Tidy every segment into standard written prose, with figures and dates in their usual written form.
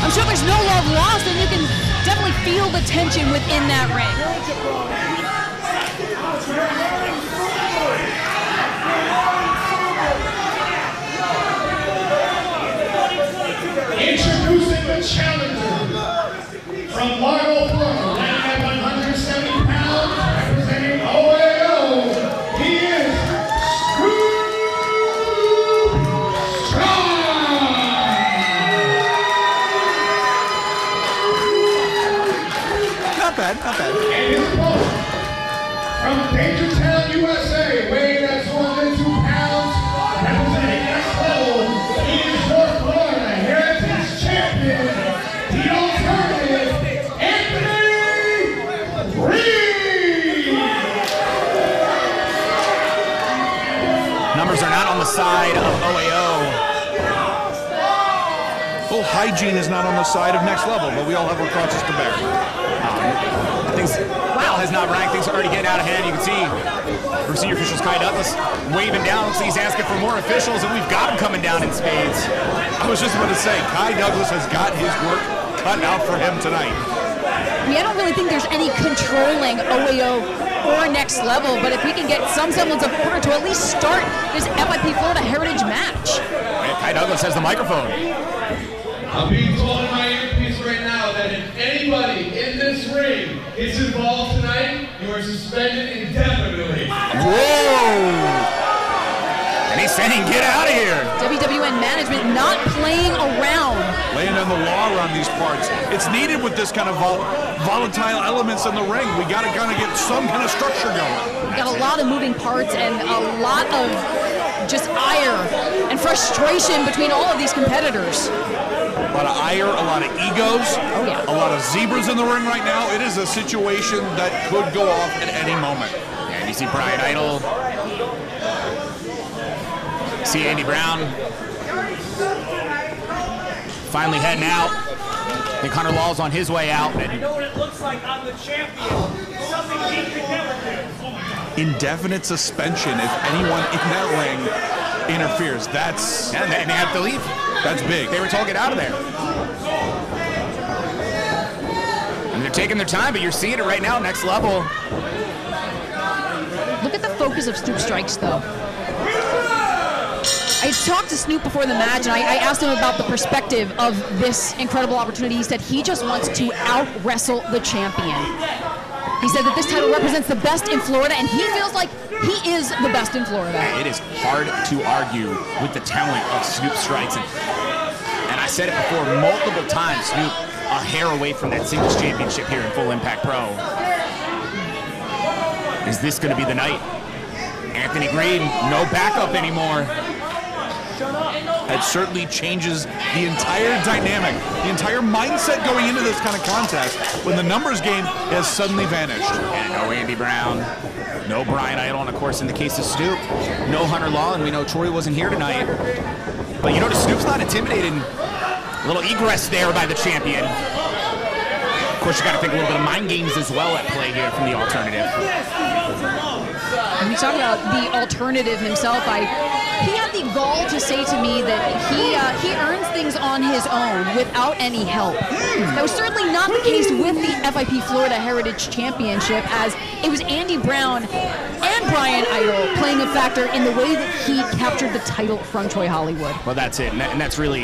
I'm sure there's no love lost, and you can definitely feel the tension within that ring. Introducing the challenger from Largo, Florida, weighing at 170 pounds, representing OAO. He is Not bad, not bad. And his opponent from Dangertown, USA, weighing at 202 pounds, representing next level. He is North Florida Heritage Champion, the alternative, Anthony Greene. Numbers are not on the side of OAO. Well, hygiene is not on the side of next level, but we all have our crosses to bear. Wow has not ranked. Things are already getting out of hand. You can see our senior officials, Kai Douglas, waving down. Looks like he's asking for more officials, and we've got him coming down in spades. I was just about to say, Kai Douglas has got his work cut out for him tonight. I mean, I don't really think there's any controlling OAO or next level, but if we can get some semblance of order to at least start this FIP Florida Heritage match. Kai Douglas has the microphone. I'm being told in my earpiece right now that if anybody in this ring gets involved tonight, you are suspended indefinitely. Whoa! And he's saying, get out of here. WWN management not playing around. Laying down the law around these parts. It's needed with this kind of volatile elements in the ring. We got to kind of get some kind of structure going. We've got a lot of moving parts and a lot of just ire and frustration between all of these competitors. A lot of ire, a lot of egos, a lot of zebras in the ring right now. It is a situation that could go off at any moment. And you see Brian Idol. See Andy Brown. Finally heading out. I think Hunter Law's on his way out. You know what it looks like? I'm the champion. Something he could never do. Indefinite suspension if anyone in that ring interferes. That's... And they have to leave. That's big. They were told, get out of there. And they're taking their time, but you're seeing it right now, next level. Look at the focus of Snoop strikes, though. I talked to Snoop before the match, and I asked him about the perspective of this incredible opportunity. He said he just wants to out-wrestle the champion. He said that this title represents the best in Florida, and he feels like he is the best in Florida. It is hard to argue with the talent of Snoop Strikes. And I said it before multiple times, Snoop a hair away from that singles championship here in Full Impact Pro. Is this going to be the night? Anthony Greene, no backup anymore. It certainly changes the entire dynamic, the entire mindset going into this kind of contest when the numbers game has suddenly vanished. And no Andy Brown, no Brian Idol, and of course in the case of Snoop, no Hunter Law, and we know Troy wasn't here tonight. But you notice Snoop's not intimidated. A little egress there by the champion. Of course, you got to think a little bit of mind games as well at play here from the alternative. When we talk about the alternative himself, he had the gall to say to me that he earns things on his own without any help. That was certainly not the case with the FIP Florida Heritage Championship, as it was Andy Brown and Brian Idol playing a factor in the way that he captured the title from Troy Hollywood. Well, that's it, and that's really,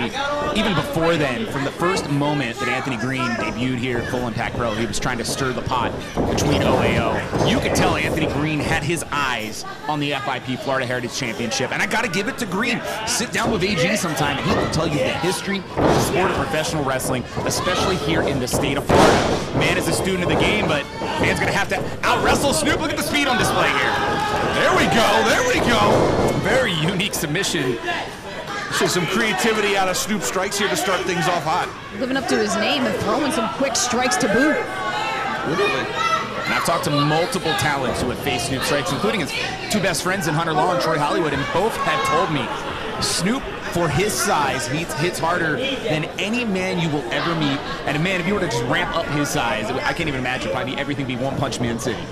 even before then, from the first moment that Anthony Greene debuted here at Full Impact Pro, he was trying to stir the pot between OAO. You could tell Anthony Greene had his eyes on the FIP Florida Heritage Championship, and I got to give it to Greene. Sit down with AG sometime, and he will tell you the history of the sport of professional wrestling, especially here in the state of Florida. Man is a student of the game, but man's going to have to out-wrestle Snoop. Look at the speed on display here. There we go, there we go. Very unique submission. So some creativity out of Snoop Strikes here to start things off hot. Living up to his name and throwing some quick strikes to boot. Literally. And I've talked to multiple talents who have faced Snoop Strikes, including his two best friends in Hunter Law and Troy Hollywood, and both have told me Snoop, for his size, he hits harder than any man you will ever meet. And man, if you were to just ramp up his size, I can't even imagine, probably everything be One Punch Man City.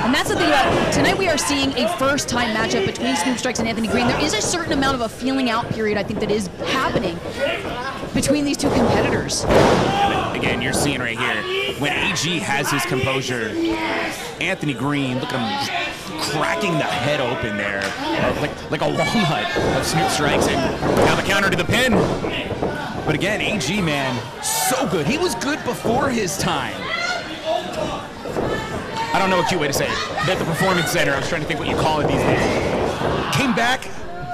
And And that's the thing about tonight. We are seeing a first-time matchup between Snoop Strikes and Anthony Greene. There is a certain amount of a feeling out period, I think, that is happening between these two competitors. Again, you're seeing right here, when AG has his composure, Anthony Greene, look at him cracking the head open there, like a walnut of Snoop Strikes, and now the counter to the pin. But again, AG, man, so good. He was good before his time. I don't know a cute way to say it. At the Performance Center, I was trying to think what you call it these days. Came back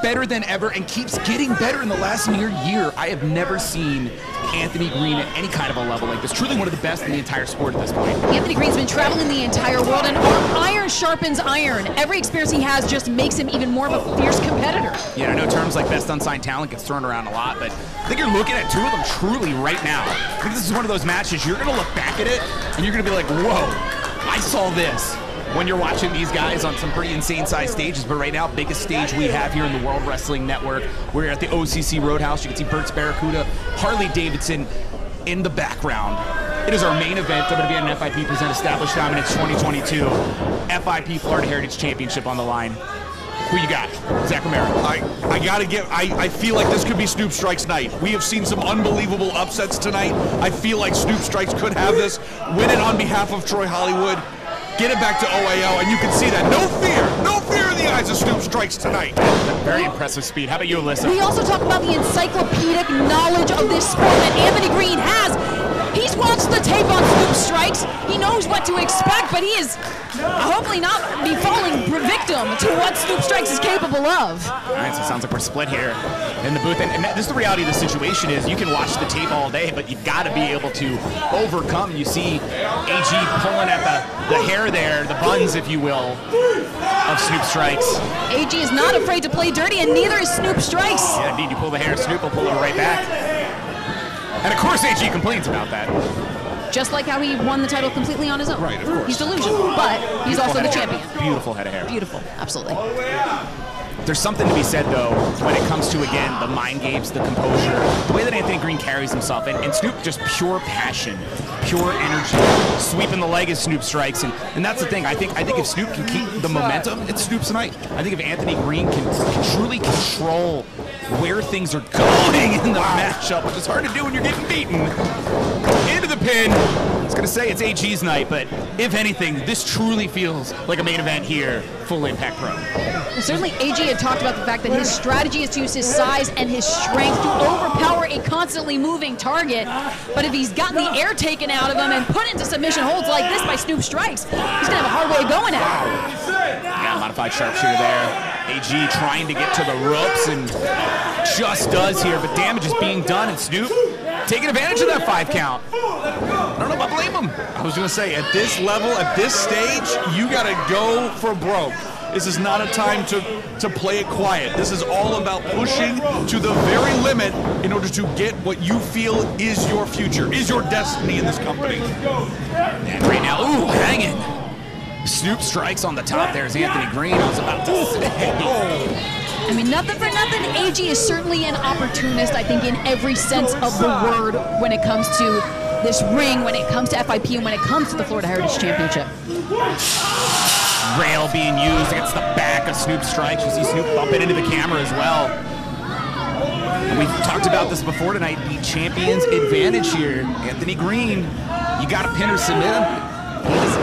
better than ever and keeps getting better in the last near year. I have never seen Anthony Greene at any kind of a level like this. Truly one of the best in the entire sport at this point. Anthony Greene's been traveling the entire world, and iron sharpens iron. Every experience he has just makes him even more of a fierce competitor. Yeah, I know terms like best unsigned talent gets thrown around a lot, but I think you're looking at two of them truly right now. I think this is one of those matches you're going to look back at it, and you're going to be like, whoa, I saw this. When you're watching these guys on some pretty insane sized stages, but right now, biggest stage we have here in the World Wrestling Network. We're at the OCC Roadhouse. You can see Bert's Barracuda, Harley Davidson in the background. It is our main event, WWN and FIP present Established Dominance 2022. FIP Florida Heritage Championship on the line. Who you got? Zach Romero. I feel like this could be Snoop Strikes night. We have seen some unbelievable upsets tonight. I feel like Snoop Strikes could have this, win it on behalf of Troy Hollywood, get it back to OAO, and you can see that. No fear in the eyes of Snoop Strikes tonight. Very impressive speed. How about you, Alyssa? We also talk about the encyclopedic knowledge of this sport that Anthony Greene has. He's watched the tape on Snoop Strikes. He knows what to expect, but he is hopefully not be falling victim to what Snoop Strikes is capable of. All right, so it sounds like we're split here in the booth. And this is the reality of the situation is you can watch the tape all day, but you've got to be able to overcome. You see AG pulling at the hair there, the buns, if you will, of Snoop Strikes. AG is not afraid to play dirty, and neither is Snoop Strikes. Yeah, indeed, you pull the hair, Snoop will pull it right back. And of course AG complains about that. Just like how he won the title completely on his own. Right, of course. He's delusional, but he's also the champion. Beautiful head of hair. Beautiful, absolutely. There's something to be said, though, when it comes to, again, the mind games, the composure, the way that Anthony Greene carries himself, and Snoop, just pure passion, pure energy, sweeping the leg as Snoop Strikes, and that's the thing. I think if Snoop can keep the momentum, it's Snoop's night. I think if Anthony Greene can truly control where things are going in the matchup, which is hard to do when you're getting beaten, into the pin. I was going to say it's AG's night, but if anything, this truly feels like a main event here, Full Impact Pro. Well, certainly AG had talked about the fact that his strategy is to use his size and his strength to overpower a constantly moving target, but if he's gotten the air taken out of him and put into submission holds like this by Snoop Strikes, he's going to have a hard way of going at it. Yeah, modified sharpshooter there. AG trying to get to the ropes and just does here, but damage is being done, and Snoop taking advantage of that 5 count. I don't know if I blame him. I was going to say, at this level, at this stage, you got to go for broke. This is not a time to play it quiet. This is all about pushing to the very limit in order to get what you feel is your future, is your destiny in this company. And right now, ooh, hanging. Snoop Strikes on the top there is Anthony Greene. I was about to say. I mean, nothing for nothing, AG is certainly an opportunist, I think, in every sense of the word when it comes to this ring, when it comes to FIP, and when it comes to the Florida Heritage Championship. Rail being used against the back of Snoop Strikes. You see Snoop bumping into the camera as well. And we've talked about this before tonight, the champion's advantage here. Anthony Greene, you got to pin or submit him. He does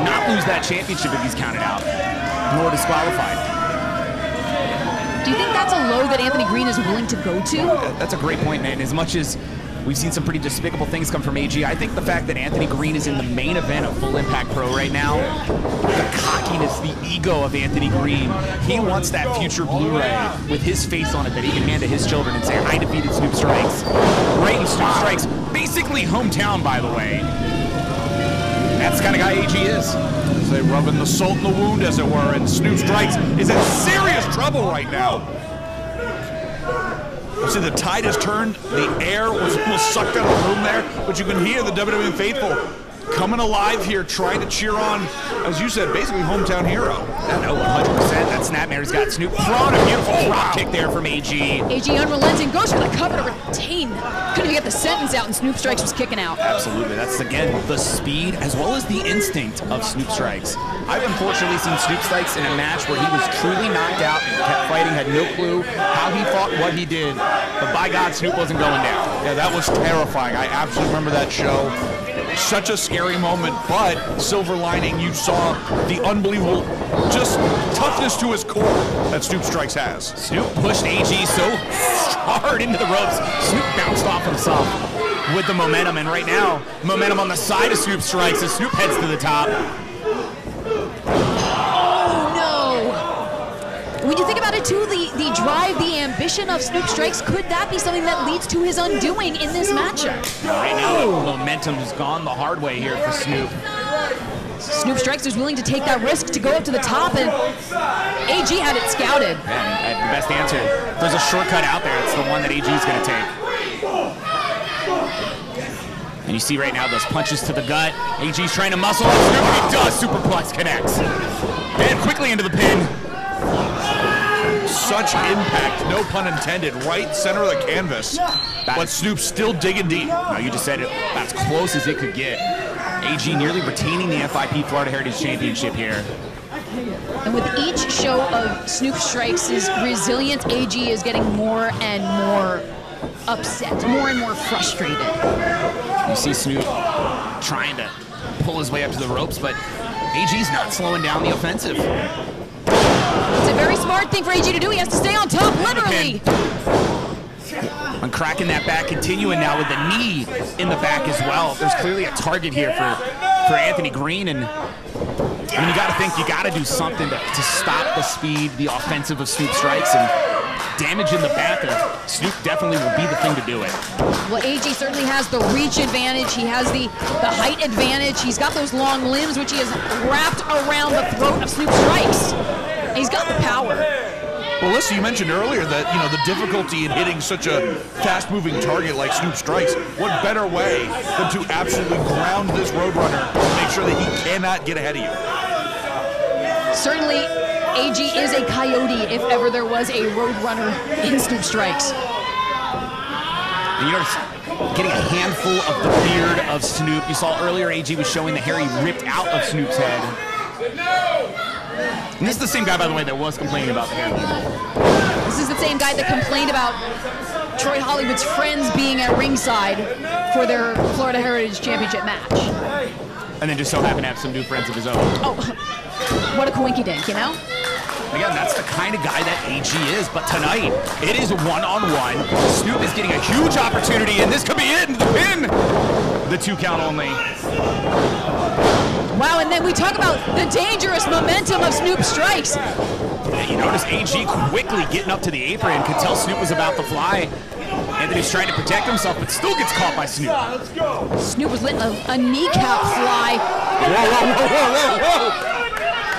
not lose that championship if he's counted out, nor disqualified. Do you think that's a low that Anthony Greene is willing to go to? That's a great point, man. As much as we've seen some pretty despicable things come from AG, I think the fact that Anthony Greene is in the main event of Full Impact Pro right now, the cockiness, the ego of Anthony Greene, he wants that future Blu-ray with his face on it that he can hand to his children and say, I defeated Snoop Strikes. Right in Snoop Strikes, basically hometown, by the way. That's the kind of guy AG is. They rubbing the salt in the wound, as it were, and Snoop Strikes is in serious trouble right now. You see, the tide has turned. The air was sucked out of the room there, but you can hear the WWN faithful coming alive here, trying to cheer on, as you said, basically hometown hero. Yeah, no, 100%. That Snapmare's got Snoop throwing a beautiful drop kick there from AG. AG unrelenting, goes for the cover to retain. Couldn't even get the sentence out, and Snoop Strikes was kicking out. Absolutely. That's, again, the speed as well as the instinct of Snoop Strikes. I've unfortunately seen Snoop Strikes in a match where he was truly knocked out and kept fighting, had no clue how he fought, what he did. But by God, Snoop wasn't going down. Yeah, that was terrifying. I absolutely remember that show. Such a scary moment, but silver lining, you saw the unbelievable just toughness to his core that Snoop Strikes has. Snoop pushed AG so hard into the ropes. Snoop bounced off himself with the momentum, and right now, momentum on the side of Snoop Strikes as Snoop heads to the top. When you think about it too, the drive, the ambition of Snoop Strikes, could that be something that leads to his undoing in this matchup? Right now, momentum has gone the hard way here for Snoop. Snoop Strikes was willing to take that risk to go up to the top, and AG had it scouted. And the best answer, if there's a shortcut out there, it's the one that AG is going to take. And you see right now those punches to the gut. AG's trying to muscle, and Snoop, he does, superplex connects. And quickly into the pin. Such impact, no pun intended, right center of the canvas. But Snoop's still digging deep. No, you just said it, as close as it could get. AG nearly retaining the FIP Florida Heritage Championship here. And with each show of Snoop Strikes' resilience, AG is getting more and more upset, more and more frustrated. You see Snoop trying to pull his way up to the ropes, but AG's not slowing down the offensive. It's a very smart thing for AG to do. He has to stay on top, literally. And cracking that back, continuing now with the knee in the back as well. There's clearly a target here for Anthony Greene, and I mean, you got to think you got to do something to stop the speed, the offensive of Snoop Strikes, and damage in the back of Snoop definitely will be the thing to do it. Well, AG certainly has the reach advantage. He has the height advantage. He's got those long limbs, which he has wrapped around the throat of Snoop Strikes. And he's got the power. Well, listen, you mentioned earlier that, you know, the difficulty in hitting such a fast-moving target like Snoop Strikes. What better way than to absolutely ground this Roadrunner to make sure that he cannot get ahead of you? Certainly, AG is a coyote if ever there was a Roadrunner in Snoop Strikes. And you notice getting a handful of the beard of Snoop. You saw earlier AG was showing the hair he ripped out of Snoop's head. And this is the same guy, by the way, that was complaining about the hair. This is the same guy that complained about Troy Hollywood's friends being at ringside for their Florida Heritage Championship match. And then just so happened to have some new friends of his own. Oh, what a coinkydink, you know? Again, that's the kind of guy that AG is, but tonight, it is one-on-one. Snoop is getting a huge opportunity, and this could be it, the pin! The 2 count only. Wow, and then we talk about the dangerous momentum of Snoop Strikes. Yeah, you notice AG quickly getting up to the apron, could tell Snoop was about to fly. Anthony's trying to protect himself, but still gets caught by Snoop. Snoop was letting a kneecap fly. Whoa.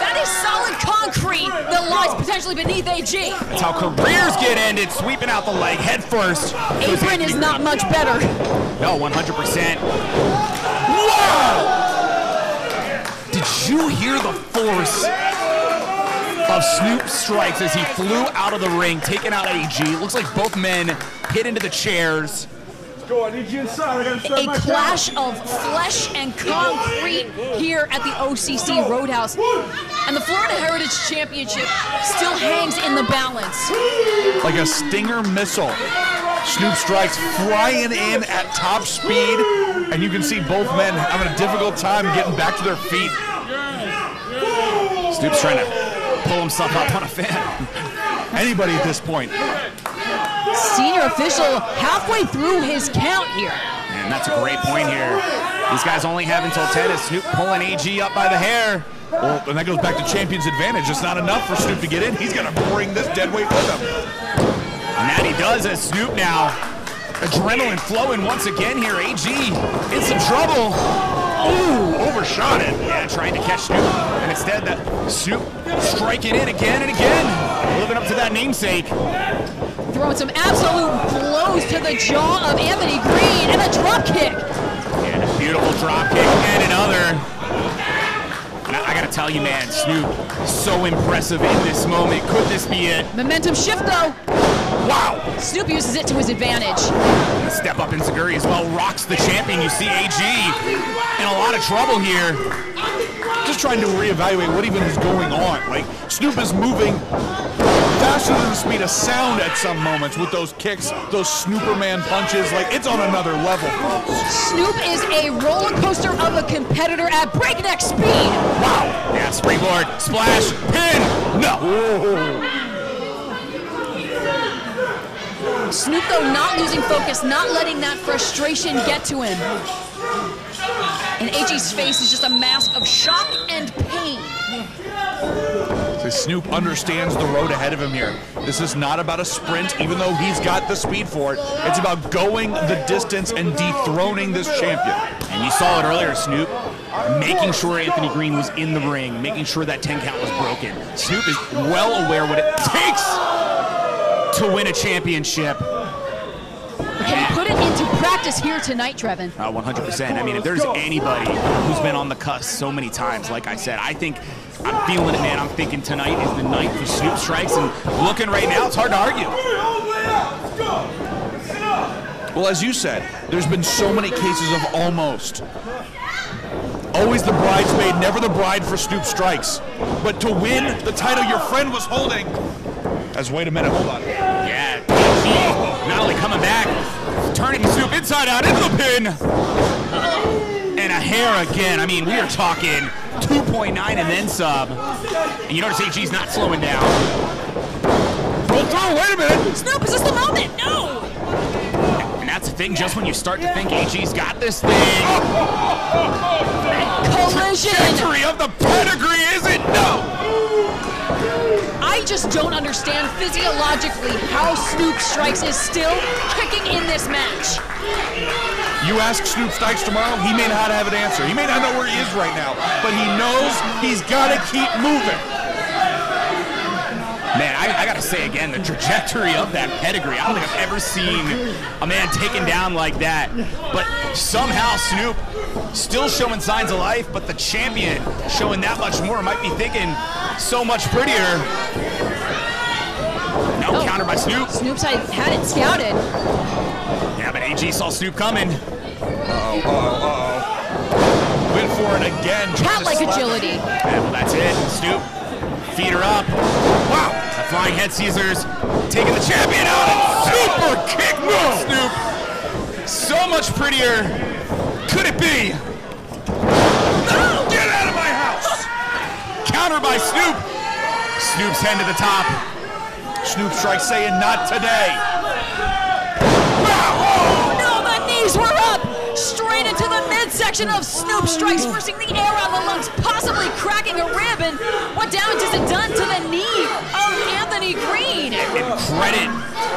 That is solid concrete that lies potentially beneath AG. That's how careers get ended, sweeping out the leg head first. Apron is not much better. No, 100%. Whoa! Did you hear the force of Snoop Strikes as he flew out of the ring, taking out AG? Looks like both men hit into the chairs. A clash of flesh and concrete here at the OCC Roadhouse. And the Florida Heritage Championship still hangs in the balance. Like a Stinger missile. Snoop Strikes flying in at top speed, and you can see both men having a difficult time getting back to their feet. Snoop's trying to pull himself up on a fan. Anybody at this point. Senior official halfway through his count here. And that's a great point here. These guys only have until 10 as Snoop pulling AG up by the hair. Well, and that goes back to champion's advantage. It's not enough for Snoop to get in. He's going to bring this dead weight with him. And that he does as Snoop now. Adrenaline flowing once again here. AG in some trouble. Ooh, overshot it. Yeah, trying to catch Snoop. And instead, that Snoop striking in again and again. Living up to that namesake. Throwing some absolute blows to the jaw of Anthony Greene and a drop kick. Yeah, Beautiful drop kick and another. And I gotta tell you, man, Snoop, so impressive in this moment. Could this be it? Momentum shift, though. Wow. Snoop uses it to his advantage. A step up in Seguri as well, rocks the champion. You see AG in a lot of trouble here. Just trying to reevaluate what even is going on. Like, Snoop is moving faster than the speed of sound at some moments with those kicks, those Snooperman punches. Like, it's on another level, folks. Snoop is a roller coaster of a competitor at breakneck speed. Wow. Yeah, springboard, splash, pin. No. Snoop, though, not losing focus, not letting that frustration get to him. And AG's face is just a mask of shock and pain. So Snoop understands the road ahead of him here. This is not about a sprint, even though he's got the speed for it. It's about going the distance and dethroning this champion. And you saw it earlier, Snoop, making sure Anthony Greene was in the ring, making sure that 10 count was broken. Snoop is well aware what it takes to win a championship. Can he put it into practice here tonight, Trevin? 100%. I mean, if there's anybody who's been on the cusp so many times, like I said, I'm feeling it, man. I'm thinking tonight is the night for Snoop Strikes, and looking right now, it's hard to argue. Well, as you said, there's been so many cases of almost. Always the bridesmaid, never the bride for Snoop Strikes. But to win the title your friend was holding, wait a minute, hold on. Yeah, not only coming back, turning Snoop inside out into the pin. And a hair again. I mean, we are talking 2.9 and then sub. And you notice AG's not slowing down. Roll through, wait a minute. Snoop, is this the moment? No! And that's the thing, just when you start to think AG's got this thing. Collision! Trajectory of the pedigree, is it? No! I just don't understand physiologically how Snoop Strikes is still kicking in this match. You ask Snoop Strikes tomorrow, he may not have an answer. He may not know where he is right now, but he knows he's got to keep moving. Man, I got to say again, the trajectory of that pedigree, I don't think I've ever seen a man taken down like that. But somehow Snoop still showing signs of life, but the champion showing that much more, might be thinking so much prettier. No, counter by Snoop. Snoop's had it scouted. Yeah, but AG saw Snoop coming. Went for it again. Cat-like agility. Yeah, well, that's it. Snoop, feed her up. Wow, the flying head Caesars taking the champion out. Super kick move, Snoop. So much prettier could it be? No, get out of my house. Counter by Snoop. Snoop's head to the top. Snoop Strikes saying not today. No, the knees were up! Straight into the midsection of Snoop Strikes, forcing the air out of the lungs, possibly cracking a rib, and what damage is it done to the knee of Anthony Greene? And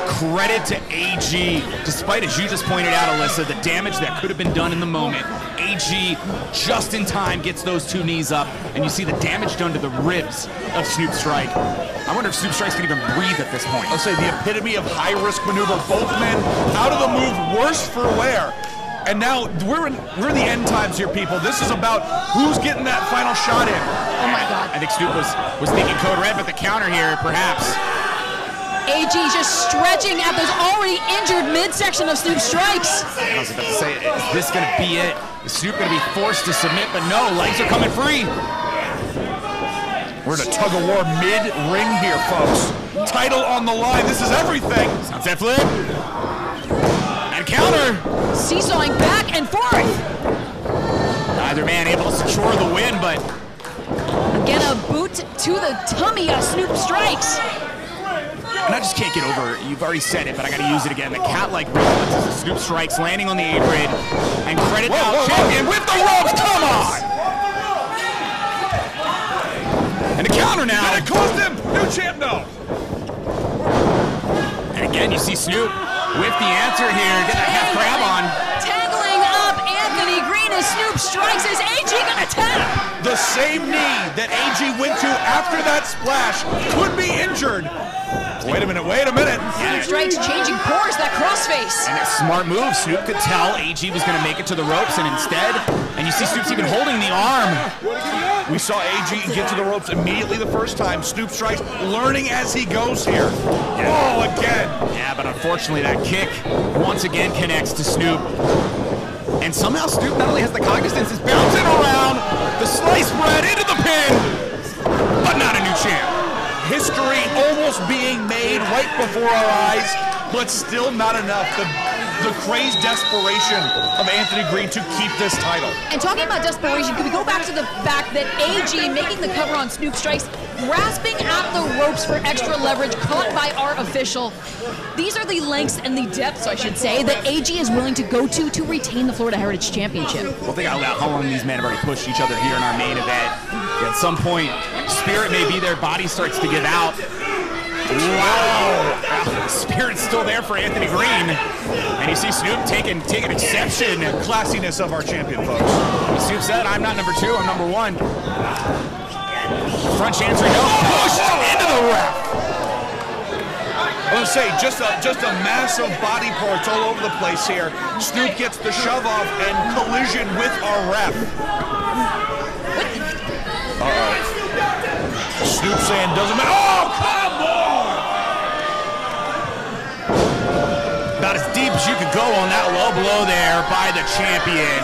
credit to AG, despite, as you just pointed out, Alyssa, the damage that could have been done in the moment. AG, just in time, gets those two knees up, and you see the damage done to the ribs of Snoop Strike. I wonder if Snoop Strikes can even breathe at this point. I'll say the epitome of high-risk maneuver. Both men out of the move, worse for wear. And now we're in the end times here, people. This is about who's getting that final shot in. Oh my God. I think Snoop was thinking code red, but the counter here, perhaps. AG just stretching at those already injured midsection of Snoop Strikes. I was about to say, is this going to be it? Is Snoop going to be forced to submit? But no, legs are coming free. We're in a tug-of-war mid-ring here, folks. Title on the line. This is everything. Sunset flip. And counter. Seesawing back and forth. Neither man able to secure the win, but Again, a boot to the tummy of Snoop Strikes. and I just can't get over, you've already said it, but I got to use it again. The cat-like reflexes of Snoop Strikes landing on the apron, and credit to champion with the ropes. Come on! And a counter now. And it cost him. New champ, no. And again, you see Snoop with the answer here. Get that half grab on. Tangling up Anthony Greene as Snoop Strikes. Is AG gonna tap? The same knee that AG went to after that splash could be injured. Wait a minute, wait a minute. Snoop Strikes changing course, that crossface. And a smart move. Snoop could tell AG was going to make it to the ropes, and instead, and you see Snoop's even holding the arm. We saw AG get to the ropes immediately the first time. Snoop Strikes learning as he goes here. Oh, again. Yeah, but unfortunately that kick once again connects to Snoop. And somehow Snoop not only has the cognizance, is bouncing around the sliced bread into the pin, but not a new champ. History almost being made right before our eyes, but still not enough. The crazed desperation of Anthony Greene to keep this title. And talking about desperation, can we go back to the fact that AG making the cover on Snoop Strikes, grasping at the ropes for extra leverage, caught by our official. These are the lengths and the depths, I should say, that AG is willing to go to retain the Florida Heritage Championship. Well, think about how long these men have already pushed each other here in our main event. At some point, spirit may be there, body starts to give out. Wow! Spirit's still there for Anthony Greene. And you see Snoop taking exception. Classiness of our champion, folks. Snoop said, I'm not number 2, I'm number 1. Front chancery, no, pushed into the ref. I want to say, just a massive body parts all over the place here. Snoop gets the shove off and collision with our ref. Snoop saying doesn't matter. Oh, come on! About as deep as you could go on that low blow there by the champion.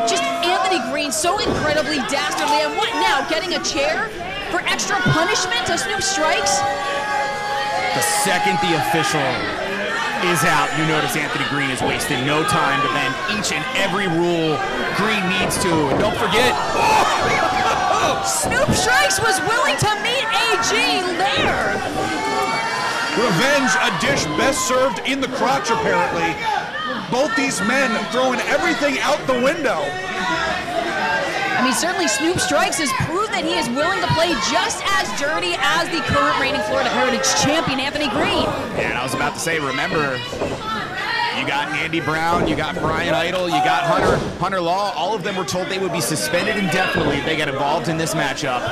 Just Anthony Greene so incredibly dastardly. And what now? Getting a chair for extra punishment to Snoop Strikes? The second the official is out, you notice Anthony Greene is wasting no time to bend each and every rule Greene needs to. And don't forget, Snoop Strikes was willing to meet AG there. Revenge, a dish best served in the crotch, apparently. Both these men throwing everything out the window. I mean, certainly Snoop Strikes has proved that he is willing to play just as dirty as the current reigning Florida Heritage Champion, Anthony Greene. Yeah, and I was about to say, remember, you got Andy Brown, you got Brian Idol, you got Hunter Law. All of them were told they would be suspended indefinitely if they get involved in this matchup.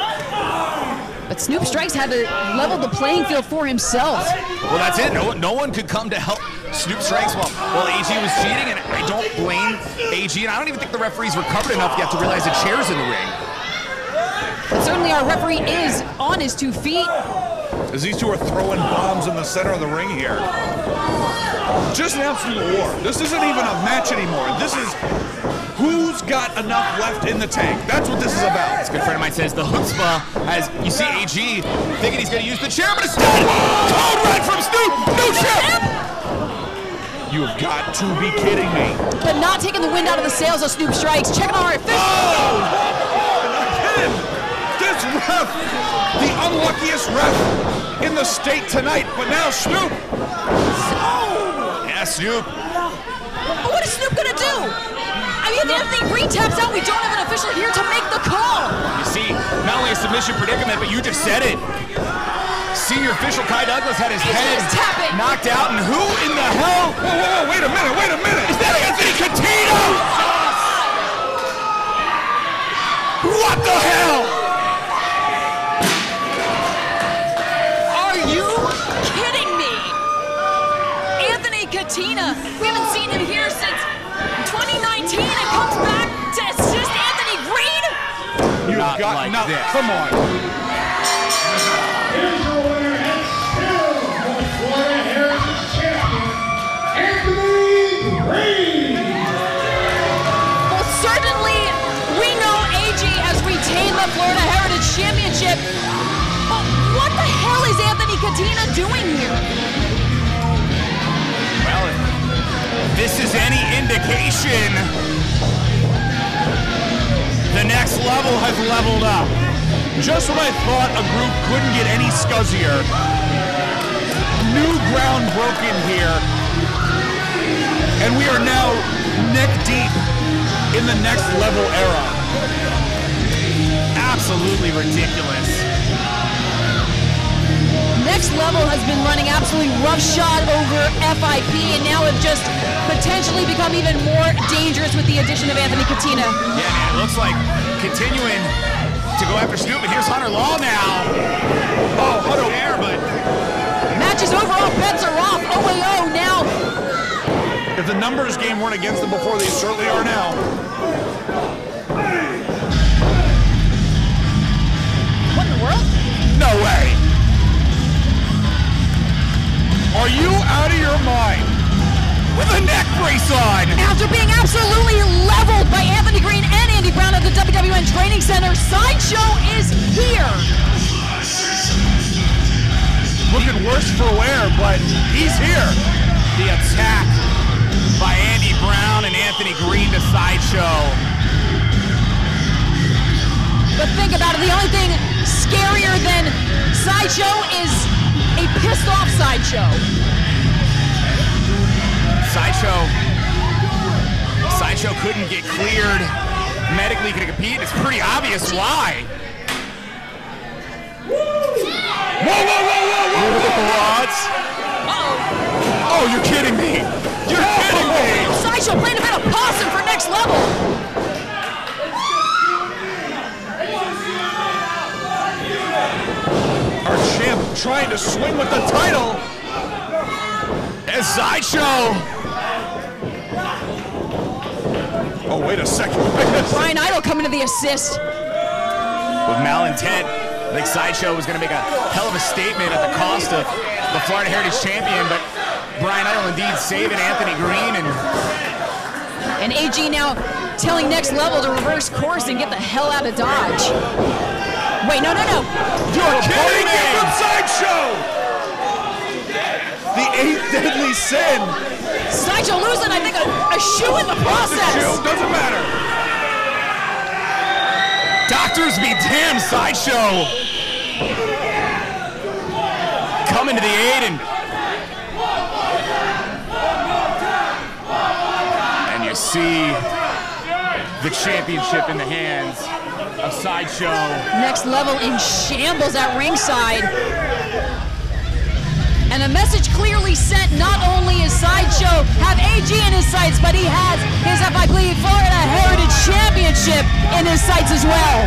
But Snoop Strikes had to level the playing field for himself. Well, that's it. No one could come to help Snoop Strikes while AG was cheating, and I don't blame AG, and I don't even think the referee's recovered enough yet to realize the chair's in the ring. But certainly our referee is on his 2 feet. As these two are throwing bombs in the center of the ring here. Just an absolute war. This isn't even a match anymore. This is who's got enough left in the tank. That's what this is about. This good friend of mine says the chutzpah, as you see AG thinking he's going to use the chair, but it's not. Code red from Snoop. No chip. You have got to be kidding me. But not taking the wind out of the sails of Snoop Strikes. Checking our official. Oh! Again, this ref, the unluckiest ref in the state tonight, but now Snoop. Yeah, Snoop. But what is Snoop going to do? I mean, if Anthony Greene taps out, we don't have an official here to make the call. You see, not only a submission predicament, but you just said it. Senior official Kai Douglas had his head knocked out, and who in the hell? Whoa, wait a minute. Is that Anthony Katina? What the hell? Are you kidding me? Anthony Katina, we haven't seen him here since 2019, and comes back to assist Anthony Greene? You've got nothing. Come on. Here's your winner and still the Florida Heritage Champion, Anthony Greene. Well, certainly we know AG has retained the Florida Heritage Championship. But what the hell is Anthony Katina doing here? Well, if this is any indication, the next level has leveled up. Just when I thought a group couldn't get any scuzzier, new ground broken here, and we are now neck deep in the next level era. Absolutely ridiculous. Next Level has been running absolutely roughshod over FIP, and now have just potentially become even more dangerous with the addition of Anthony Katina. Yeah, man, it looks like continuing to go after Snoop, and here's Hunter Law now. Oh, Hunter. There, but his overall bets are off. OAO now. If the numbers game weren't against them before, they certainly are now. What in the world? No way. Are you out of your mind? With a neck brace on. After being absolutely leveled by Anthony Greene and Andy Brown at the WWN Training Center, Sideshow is here. Looking worse for wear, but he's here. The attack by Andy Brown and Anthony Greene to Sideshow. But think about it, the only thing scarier than Sideshow is a pissed off Sideshow. Sideshow couldn't get cleared medically to compete. It's pretty obvious why. Whoa. What? Uh-oh. Oh, you're kidding me. You're kidding me. Sideshow playing a bit of possum for next level. Our champ trying to swing with the title. As Sideshow. Oh, wait a second. Brian Idol coming to the assist. With malintent, I think Sideshow was going to make a hell of a statement at the cost of the Florida Heritage Champion, but Brian Idol indeed saving Anthony Greene. And AG now telling Next Level to reverse course and get the hell out of Dodge. Wait, no. You're kidding me! From Sideshow! The 8th deadly sin. Sideshow losing, I think, a shoe in the process. Shoe, doesn't matter. Doctors be damned, Sideshow. Coming to the aid and you see the championship in the hands of Sideshow. Next Level in shambles at ringside. And a message clearly sent, not only is Sideshow have AG in his sights, but he has his FIP Florida Heritage Championship in his sights as well.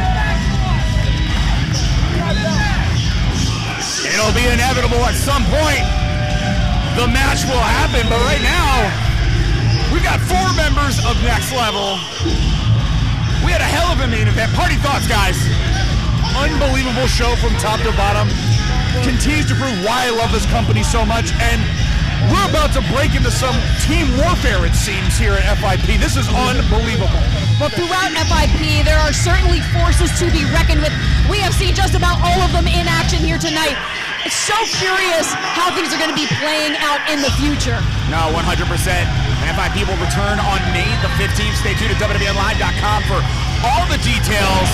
It'll be inevitable at some point. The match will happen, but right now, we've got 4 members of Next Level. We had a hell of a main event. Party thoughts, guys. Unbelievable show from top to bottom. Continues to prove why I love this company so much, and we're about to break into some team warfare, it seems, here at FIP. This is unbelievable. But throughout FIP, there are certainly forces to be reckoned with. We have seen just about all of them in action here tonight. It's so curious how things are going to be playing out in the future. No, 100%. FIP will return on May the 15th. Stay tuned to WWNlive.com for all the details.